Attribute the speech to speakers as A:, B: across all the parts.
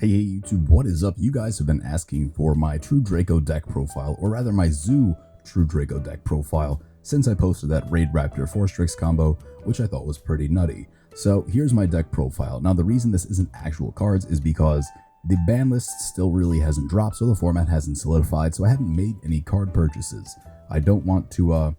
A: Hey YouTube, what is up? You guys have been asking for my True Draco deck profile, or rather my Zoo True Draco deck profile, since I posted that Raid Raptor 4 Strix combo, which I thought was pretty nutty. So here's my deck profile. Now the reason this isn't actual cards is because the ban list still really hasn't dropped, so the format hasn't solidified, so I haven't made any card purchases. I don't want to,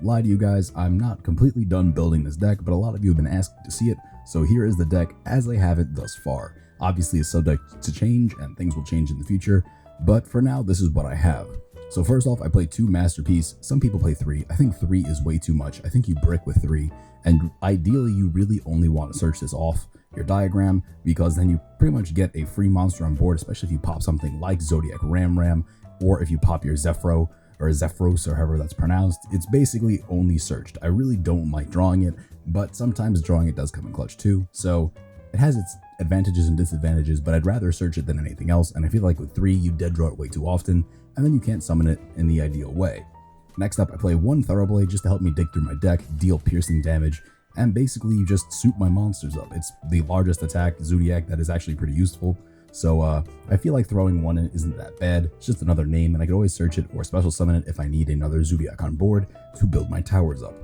A: lie to you guys. I'm not completely done building this deck, but a lot of you have been asking to see it, so here is the deck as I have it thus far. Obviously, it's subject to change, and things will change in the future, but for now, this is what I have. So first off, I play 2 Masterpiece. Some people play 3. I think 3 is way too much. I think you brick with 3, and ideally, you really only want to search this off your diagram, because then you pretty much get a free monster on board, especially if you pop something like Zodiac Ram, or if you pop your Zephyro, or Zephyros, or however that's pronounced. It's basically only searched. I really don't like drawing it, but sometimes drawing it does come in clutch too, so it has its advantages and disadvantages, but I'd rather search it than anything else, and I feel like with 3, you dead draw it way too often, and then you can't summon it in the ideal way. Next up, I play 1 Thoroughblade just to help me dig through my deck, deal piercing damage, and basically just soup my monsters up. It's the largest attack Zodiac that is actually pretty useful, so I feel like throwing 1 in isn't that bad. It's just another name, and I could always search it or special summon it if I need another Zodiac on board to build my towers up.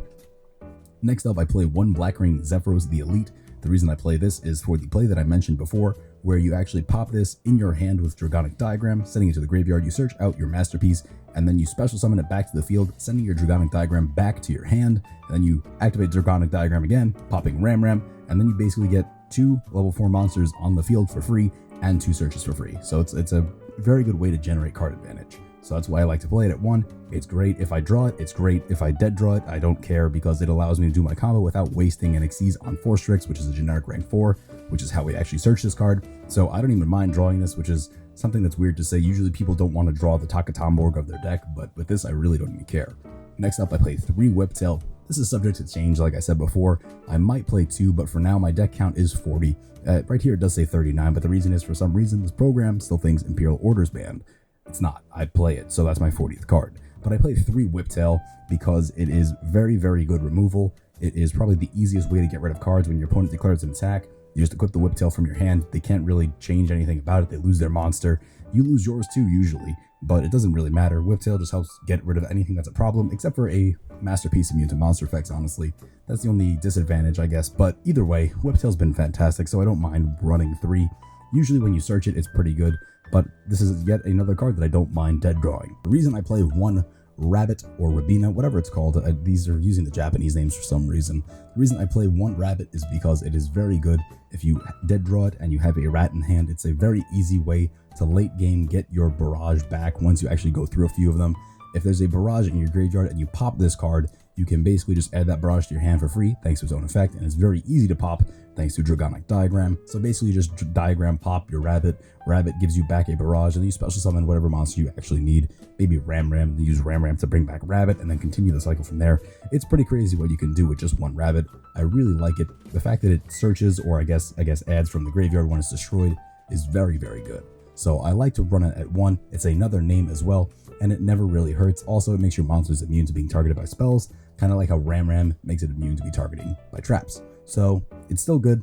A: Next up, I play 1 Black Ring Zephyros the Elite. The reason I play this is for the play that I mentioned before, where you actually pop this in your hand with Dragonic Diagram, sending it to the graveyard, you search out your Masterpiece, and then you special summon it back to the field, sending your Dragonic Diagram back to your hand, and then you activate Dragonic Diagram again, popping Ram, and then you basically get 2 level 4 monsters on the field for free, and 2 searches for free. So it's a very good way to generate card advantage. So that's why I like to play it at 1. It's great if I draw it, it's great if I dead draw it, I don't care, because it allows me to do my combo without wasting an Xyz on 4 Strix, which is a generic rank 4, which is how we actually search this card. So I don't even mind drawing this, which is something that's weird to say. Usually people don't want to draw the Takatomborg of their deck, but with this I really don't even care. Next up, I play 3 Whiptail. This is subject to change, like I said before. I might play 2, but for now my deck count is 40. Right here it does say 39, but the reason is, for some reason, this program still thinks Imperial Order's banned. It's not. I play it, so that's my 40th card. But I play 3 Whiptail because it is very, very good removal. It is probably the easiest way to get rid of cards when your opponent declares an attack. You just equip the Whiptail from your hand. They can't really change anything about it. They lose their monster. You lose yours too, usually, but it doesn't really matter. Whiptail just helps get rid of anything that's a problem, except for a Masterpiece immune to monster effects, honestly. That's the only disadvantage, I guess, but either way, Whiptail's been fantastic, so I don't mind running 3. Usually when you search it, it's pretty good, but this is yet another card that I don't mind dead drawing. The reason I play 1 Rabbit or Rabina, whatever it's called, these are using the Japanese names for some reason. The reason I play 1 Rabbit is because it is very good if you dead draw it and you have a rat in hand. It's a very easy way to late game get your barrage back once you actually go through a few of them. If there's a barrage in your graveyard and you pop this card, you can basically just add that barrage to your hand for free thanks to its own effect, and it's very easy to pop thanks to Dragonic Diagram. So basically you just diagram pop your Rabbit. Rabbit gives you back a barrage, and then you special summon whatever monster you actually need. Maybe Ram, then use Ram to bring back Rabbit, and then continue the cycle from there. It's pretty crazy what you can do with just 1 Rabbit. I really like it. The fact that it searches, or I guess adds from the graveyard when it's destroyed, is very, very good. So I like to run it at 1. It's another name as well, and it never really hurts. Also, it makes your monsters immune to being targeted by spells, kind of like how Ram makes it immune to be targeting by traps. So it's still good,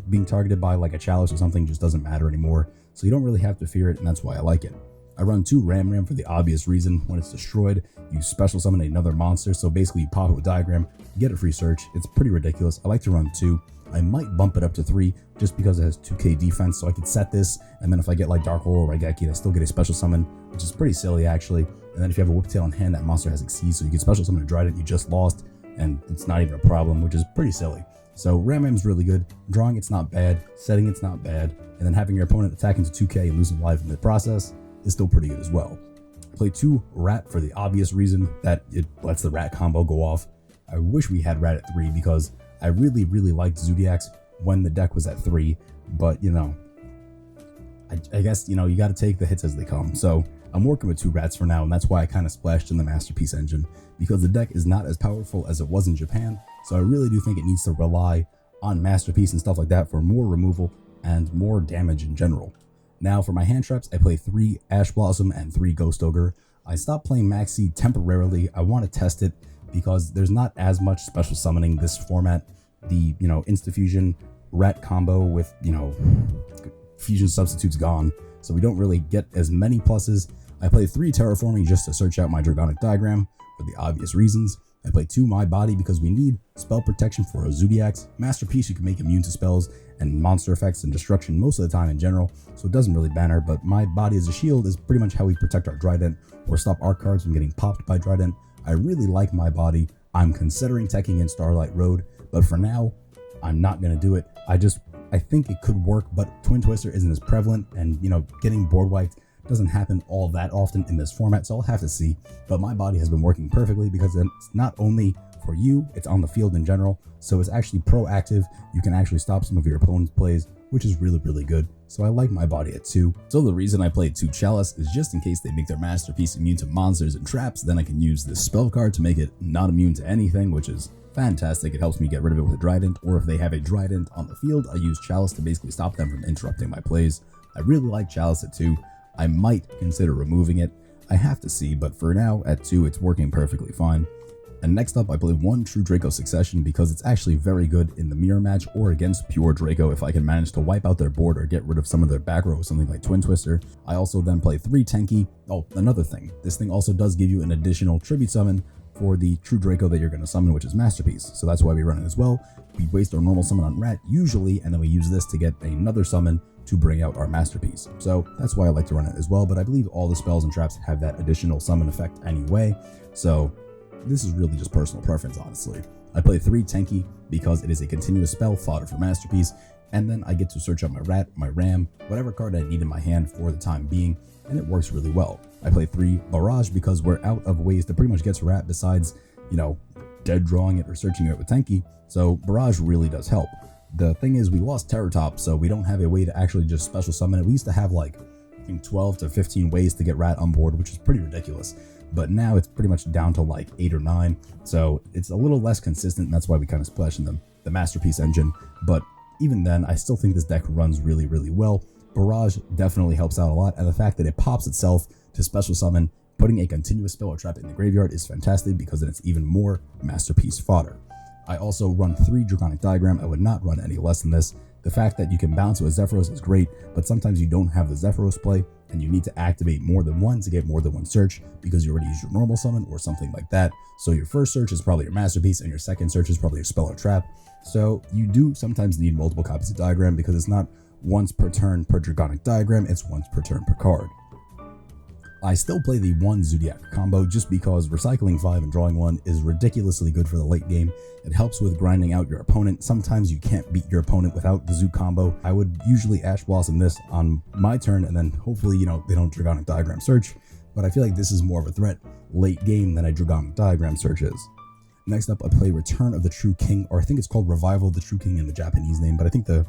A: being targeted by like a Chalice or something just doesn't matter anymore, so you don't really have to fear it, and that's why I like it. I run 2 Ram for the obvious reason. When it's destroyed, you special summon another monster, so basically you pop it with Diagram, you get a free search. It's pretty ridiculous. I like to run 2. I might bump it up to 3 just because it has 2k defense, so I could set this, and then if I get like Dark Hole or Raigeki, I still get a special summon, which is pretty silly actually. And then if you have a Whiptail in hand, that monster has Xyz, so you can special summon a Trident you just lost, and it's not even a problem, which is pretty silly. So Ram's really good. Drawing it's not bad, setting it's not bad, and then having your opponent attack into 2k and losing life in the process is still pretty good as well. I play 2 Rat for the obvious reason that it lets the Rat combo go off. I wish we had Rat at 3 because I really, really liked Zodiacs when the deck was at 3, but I guess, you got to take the hits as they come. So I'm working with 2 Rats for now, and that's why I kind of splashed in the Masterpiece engine, because the deck is not as powerful as it was in Japan, so I really do think it needs to rely on Masterpiece and stuff like that for more removal and more damage in general. Now for my hand traps, I play 3 Ash Blossom and 3 Ghost Ogre. I stopped playing Maxi temporarily. I want to test it because there's not as much special summoning this format. The, Insta-Fusion Rat combo with, fusion substitute's gone, so we don't really get as many pluses. I play 3 terraforming just to search out my Draconic Diagram for the obvious reasons. I play 2 My Body because we need spell protection for a Zodiacs. Masterpiece you can make immune to spells and monster effects and destruction most of the time in general, so it doesn't really matter, but My Body as a shield is pretty much how we protect our Trident or stop our cards from getting popped by Trident. I really like My Body. I'm considering teching in Starlight Road, but for now, I'm not going to do it. I think it could work, but Twin Twister isn't as prevalent, and getting board wiped doesn't happen all that often in this format, so I'll have to see. But My Body has been working perfectly because it's not only for you, it's on the field in general, so it's actually proactive. You can actually stop some of your opponent's plays, which is really, really good. So I like My Body at 2. So the reason I played 2 Chalice is just in case they make their Masterpiece immune to monsters and traps, then I can use this spell card to make it not immune to anything, which is fantastic. It helps me get rid of it with a Trident, or if they have a Trident on the field, I use Chalice to basically stop them from interrupting my plays. I really like Chalice at 2. I might consider removing it. I have to see, but for now, at 2, it's working perfectly fine. And next up, I play 1 True Draco Succession because it's actually very good in the mirror match or against pure Draco if I can manage to wipe out their board or get rid of some of their back row with something like Twin Twister. I also then play 3 Tenki. Oh, another thing. This thing also does give you an additional tribute summon for the True Draco that you're going to summon, which is Masterpiece. So that's why we run it as well. We waste our normal summon on Rat usually, and then we use this to get another summon to bring out our Masterpiece. So that's why I like to run it as well, but I believe all the spells and traps have that additional summon effect anyway. So this is really just personal preference, honestly. I play 3 Tenki because it is a continuous spell fodder for Masterpiece, and then I get to search out my Rat, my Ram, whatever card I need in my hand for the time being, and it works really well. I play 3 Barrage because we're out of ways to pretty much get to Rat besides, dead drawing it or searching it with Tenki, so Barrage really does help. The thing is, we lost Terror Top, so we don't have a way to actually just special summon it. We used to have like, I think 12 to 15 ways to get Rat on board, which is pretty ridiculous. But now it's pretty much down to like 8 or 9, so it's a little less consistent, and that's why we kind of splash in the Masterpiece engine. But even then, I still think this deck runs really, really well. Barrage definitely helps out a lot, and the fact that it pops itself to special summon, putting a continuous spell or trap in the graveyard is fantastic because then it's even more Masterpiece fodder. I also run 3 Draconic Diagram. I would not run any less than this. The fact that you can bounce with Zephyros is great, but sometimes you don't have the Zephyros play, and you need to activate more than one to get more than one search because you already used your normal summon or something like that. So your first search is probably your Masterpiece, and your second search is probably your spell or trap. So you do sometimes need multiple copies of Diagram because it's not once per turn per Draconic Diagram, it's once per turn per card. I still play the 1 Zodiac combo just because recycling 5 and drawing 1 is ridiculously good for the late game. It helps with grinding out your opponent. Sometimes you can't beat your opponent without the Zoo combo. I would usually Ash Blossom this on my turn, and then hopefully, they don't Draconic Diagram search, but I feel like this is more of a threat late game than a Draconic Diagram search is. Next up, I play Return of the True King, or I think it's called Revival of the True King in the Japanese name, but I think the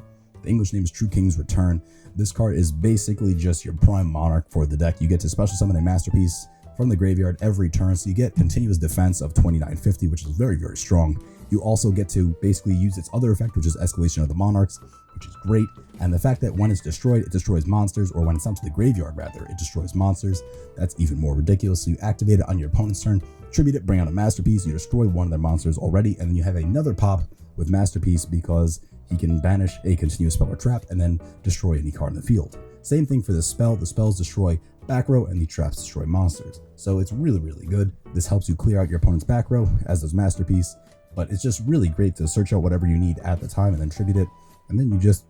A: English name is True King's Return. This card is basically just your prime monarch for the deck. You get to special summon a Masterpiece from the graveyard every turn, so you get continuous defense of 2950, which is very, very strong. You also get to basically use its other effect, which is Escalation of the Monarchs, which is great. And the fact that when it's destroyed, it destroys monsters, or when it's sent to the graveyard rather, it destroys monsters, that's even more ridiculous. So you activate it on your opponent's turn, tribute it, bring out a Masterpiece, you destroy one of their monsters already, and then you have another pop with Masterpiece because he can banish a continuous spell or trap and then destroy any card in the field. Same thing for this spell. The spells destroy back row and the traps destroy monsters. So it's really, really good. This helps you clear out your opponent's back row, as does Masterpiece, but it's just really great to search out whatever you need at the time and then tribute it, and then you just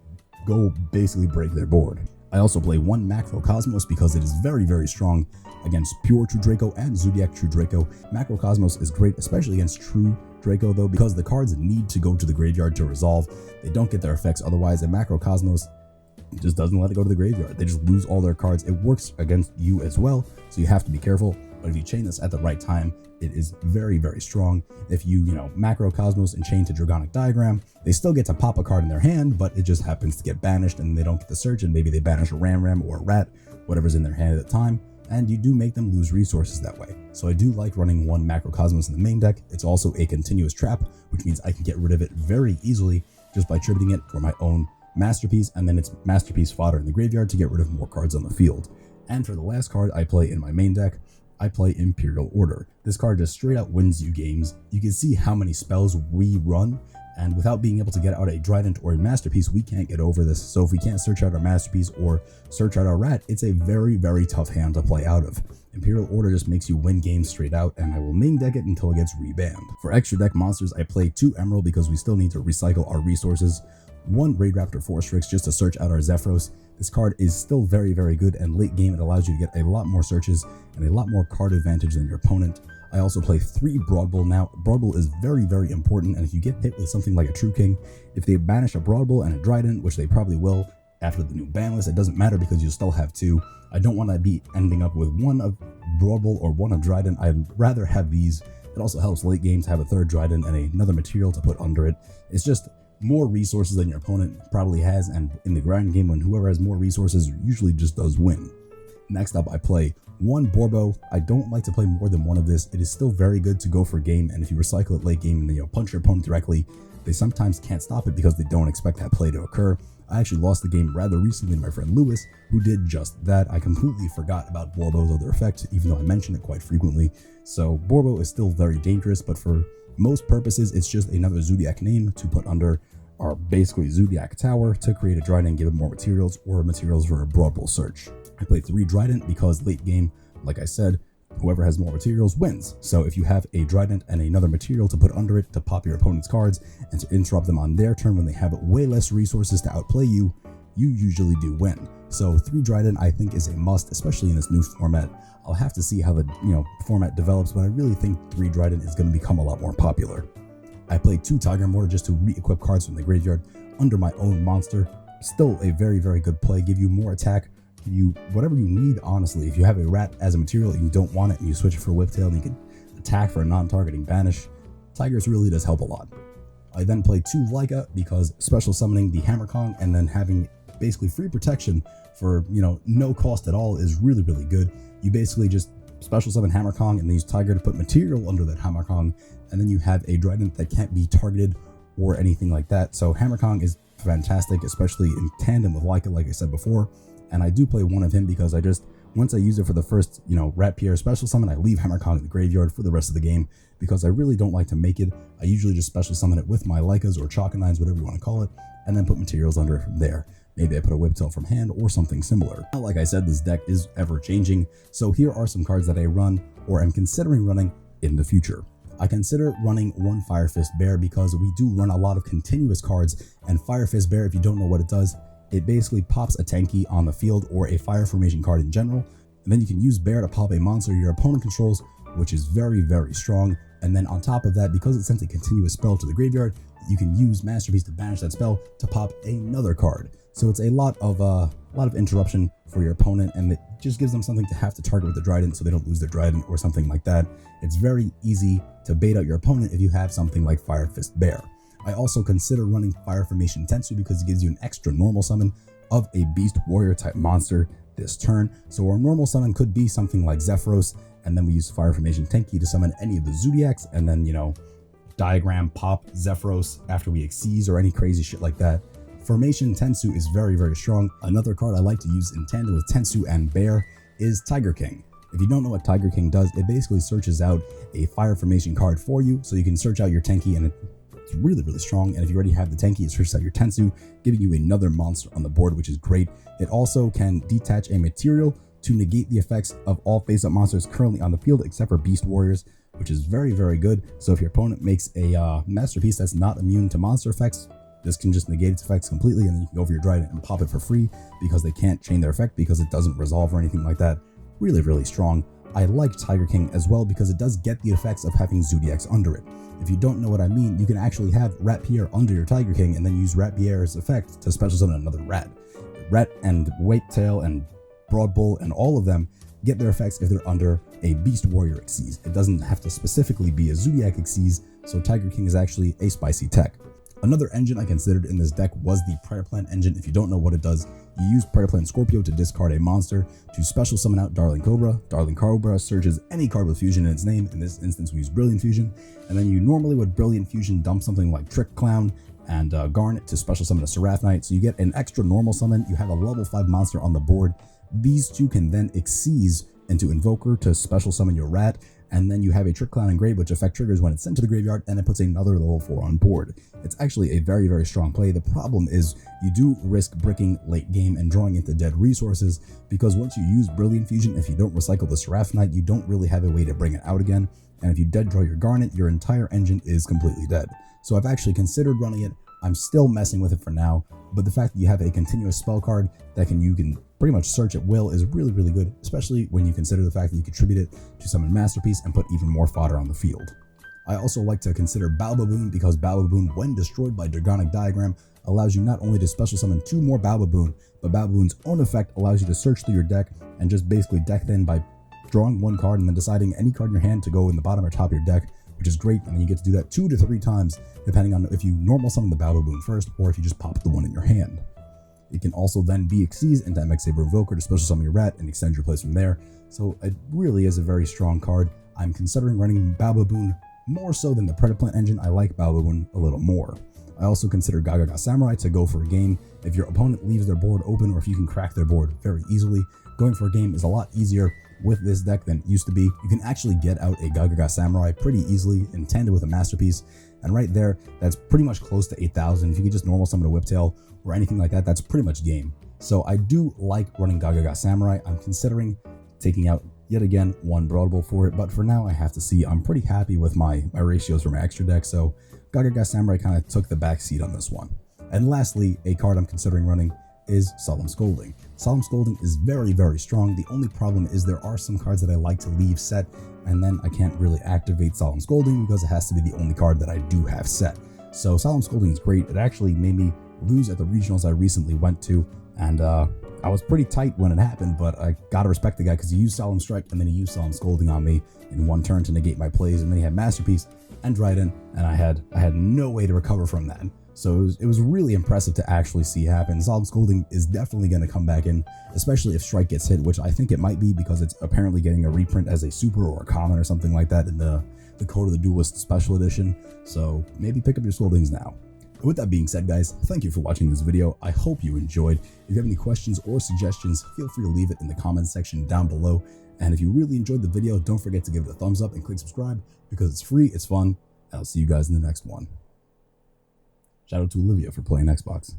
A: go basically break their board. I also play 1 Macrocosmos because it is very, very strong against pure True Draco and Zodiac True Draco. Macrocosmos is great, especially against True Draco though, because the cards need to go to the graveyard to resolve. They don't get their effects otherwise, and Macrocosmos just doesn't let it go to the graveyard. They just lose all their cards. It works against you as well, so you have to be careful. But if you chain this at the right time, it is very, very strong. If you, Macrocosmos and chain to Draconic Diagram, they still get to pop a card in their hand, but it just happens to get banished and they don't get the search, and maybe they banish a Ram or a Rat, whatever's in their hand at the time, and you do make them lose resources that way. So I do like running 1 Macrocosmos in the main deck. It's also a continuous trap, which means I can get rid of it very easily just by tributing it for my own Masterpiece, and then it's Masterpiece fodder in the graveyard to get rid of more cards on the field. And for the last card I play in my main deck, I play Imperial Order. This card just straight up wins you games. You can see how many spells we run, And without being able to get out a Trident or a Masterpiece, we can't get over this. So if we can't search out our Masterpiece or search out our Rat, it's a very, very tough hand to play out of. Imperial Order just makes you win games straight out, and I will main deck it until it gets rebanned. For extra deck monsters, I play 2 Emerald because we still need to recycle our resources, 1 Raid Raptor Force Strix just to search out our Zephyros. This card is still very, very good, and late game it allows you to get a lot more searches and a lot more card advantage than your opponent. I also play 3 Broadbull now. Broadbull is very, very important, and if you get hit with something like a True King, if they banish a Broadbull and a Trident, which they probably will after the new ban list, it doesn't matter because you still have 2. I don't want to be ending up with 1 of Broadbull or 1 of Trident. I'd rather have these. It also helps late games to have a 3rd Trident and another material to put under it. It's just more resources than your opponent probably has, and in the grind game, when whoever has more resources usually just does win. Next up, I play 1 Borbo. I don't like to play more than 1 of this. It is still very good to go for game, and if you recycle it late game and then punch your opponent directly, they sometimes can't stop it because they don't expect that play to occur. I actually lost the game rather recently to my friend Lewis, who did just that. I completely forgot about Borbo's other effect, even though I mention it quite frequently. So Borbo is still very dangerous, but for most purposes, it's just another Zodiac name to put under our basically Zodiac Tower to create a Trident and give it more materials or materials for a Broadbull search. I played 3 Trident because late game, like I said, whoever has more materials wins. So if you have a Trident and another material to put under it to pop your opponent's cards and to interrupt them on their turn when they have way less resources to outplay you, you usually do win. So 3 Trident I think is a must, especially in this new format. I'll have to see how the format develops, but I really think 3 Trident is going to become a lot more popular. I played 2 Tiger Mortar just to re-equip cards from the graveyard under my own monster. Still a very, very good play. Give you more attack, give you whatever you need, honestly. If you have a Rat as a material and you don't want it and you switch it for a Whiptail and you can attack for a non-targeting banish, Tigers really does help a lot. I then played 2 Leica because special summoning the Hammer Kong and then having basically free protection for no cost at all is really, really good. You basically just special summon Hammer Kong and then use Tiger to put material under that Hammer Kong, and then you have a Trident that can't be targeted or anything like that. So Hammer Kong is fantastic, especially in tandem with Leica, like I said before. And I do play 1 of him because once I use it for the first Rat Pierre special summon, I leave Hammer Kong in the graveyard for the rest of the game because I really don't like to make it. I usually just special summon it with my Leicas or Chalk-9s, whatever you want to call it, and then put materials under it from there. Maybe I put a Whiptail from hand or something similar. Now, like I said, this deck is ever changing, so here are some cards that I run or am considering running in the future. I consider running 1 Fire Fist Bear because we do run a lot of continuous cards, and Fire Fist Bear, if you don't know what it does, it basically pops a tanky on the field or a fire formation card in general, and then you can use Bear to pop a monster your opponent controls, which is very, very strong. And then on top of that, because it sends a continuous spell to the graveyard, you can use Masterpiece to banish that spell to pop another card. So it's a lot of interruption for your opponent, and it just gives them something to have to target with the Trident so they don't lose their Trident or something like that. It's very easy to bait out your opponent if you have something like Fire Fist Bear. I also consider running Fire Formation Tensu because it gives you an extra normal summon of a Beast Warrior type monster this turn. So our normal summon could be something like Zephyros, and then we use Fire Formation Tenki to summon any of the Zodiacs, and then diagram pop Zephyros after we Xyz or any crazy shit like that. Formation Tensu is very, very strong. Another card I like to use in tandem with Tensu and Bear is Tiger King. If you don't know what Tiger King does, it basically searches out a fire formation card for you, so you can search out your Tenki, and it's really, really strong. And if you already have the Tenki, it searches out your Tensu, giving you another monster on the board, which is great. It also can detach a material to negate the effects of all face-up monsters currently on the field except for Beast Warriors, which is very, very good. So if your opponent makes a Masterpiece that's not immune to monster effects, this can just negate its effects completely, and then you can go over your Trident and pop it for free because they can't chain their effect because it doesn't resolve or anything like that. Really, really strong. I like Tiger King as well because it does get the effects of having Zodiacs under it. If you don't know what I mean, you can actually have Rat Pierre under your Tiger King and then use Rat Pierre's effect to special summon another Rat. Rat and Whiptail and Broadbull and all of them get their effects if they're under a Beast Warrior Xyz. It doesn't have to specifically be a Zodiac Xyz, so Tiger King is actually a spicy tech. Another engine I considered in this deck was the Prayer Plant engine. If you don't know what it does, you use Prayer Plant Scorpio to discard a monster to special summon out Darling Cobra. Darling Cobra searches any card with fusion in its name. In this instance, we use Brilliant Fusion. And then you normally with Brilliant Fusion dump something like Trick Clown and Garnet to special summon a Seraph Knight. So you get an extra normal summon. You have a level 5 monster on the board. These two can then Xyz into Invoker to special summon your Rat. and then you have a Trick Clown Engrave, which effect triggers when it's sent to the graveyard, and it puts another level 4 on board. It's actually a very, very strong play. The problem is you do risk bricking late game and drawing into dead resources, because once you use Brilliant Fusion, if you don't recycle the Seraphonite, you don't really have a way to bring it out again, and if you dead draw your Garnet, your entire engine is completely dead. So I've actually considered running it. I'm still messing with it for now, but the fact that you have a continuous spell card that you can pretty much search at will is really, really good, especially when you consider the fact that you contribute it to summon Masterpiece and put even more fodder on the field. I also like to consider Balbaboon, because Balbaboon, when destroyed by Dragonic Diagram, allows you not only to special summon 2 more Balbaboon, but Balbaboon's own effect allows you to search through your deck and just basically deck it in by drawing 1 card and then deciding any card in your hand to go in the bottom or top of your deck, which is great. And then you get to do that 2 to 3 times, depending on if you normal summon the Balbaboon first or if you just pop the one in your hand. It can also then be exceeds into MX Saber Invoker to special summon your rat and extend your place from there. So it really is a very strong card. I'm considering running Balbaboon more so than the Predaplant engine. I like Balbaboon a little more. I also consider Gagaga Samurai to go for a game. If your opponent leaves their board open, or if you can crack their board very easily, going for a game is a lot easier with this deck than it used to be. You can actually get out a Gagaga Samurai pretty easily in tandem with a Masterpiece, and right there, that's pretty much close to 8,000. If you could just normal summon a Whiptail or anything like that, that's pretty much game. So I do like running Gagaga Samurai. I'm considering taking out yet again 1 Broadable for it, but for now I have to see. I'm pretty happy with my ratios for my extra deck, so Gagaga Samurai kind of took the back seat on this one. And lastly, a card I'm considering running is Solemn Scolding. Solemn Scolding is very, very strong. The only problem is there are some cards that I like to leave set, and then I can't really activate Solemn Scolding because it has to be the only card that I do have set. So Solemn Scolding is great. It actually made me lose at the regionals I recently went to, and I was pretty tight when it happened, but I gotta respect the guy because he used Solemn Strike and then he used Solemn Scolding on me in 1 turn to negate my plays, and then he had Masterpiece and Dryden, and I had no way to recover from that. So it was really impressive to actually see happen. Solemn Scolding is definitely going to come back in, especially if Strike gets hit, which I think it might be because it's apparently getting a reprint as a super or a common or something like that in the Code of the Duelist Special Edition. So maybe pick up your Scoldings now. With that being said, guys, thank you for watching this video. I hope you enjoyed. If you have any questions or suggestions, feel free to leave it in the comments section down below. And if you really enjoyed the video, don't forget to give it a thumbs up and click subscribe because it's free, it's fun, and I'll see you guys in the next one. Shout out to Olivia for playing Xbox.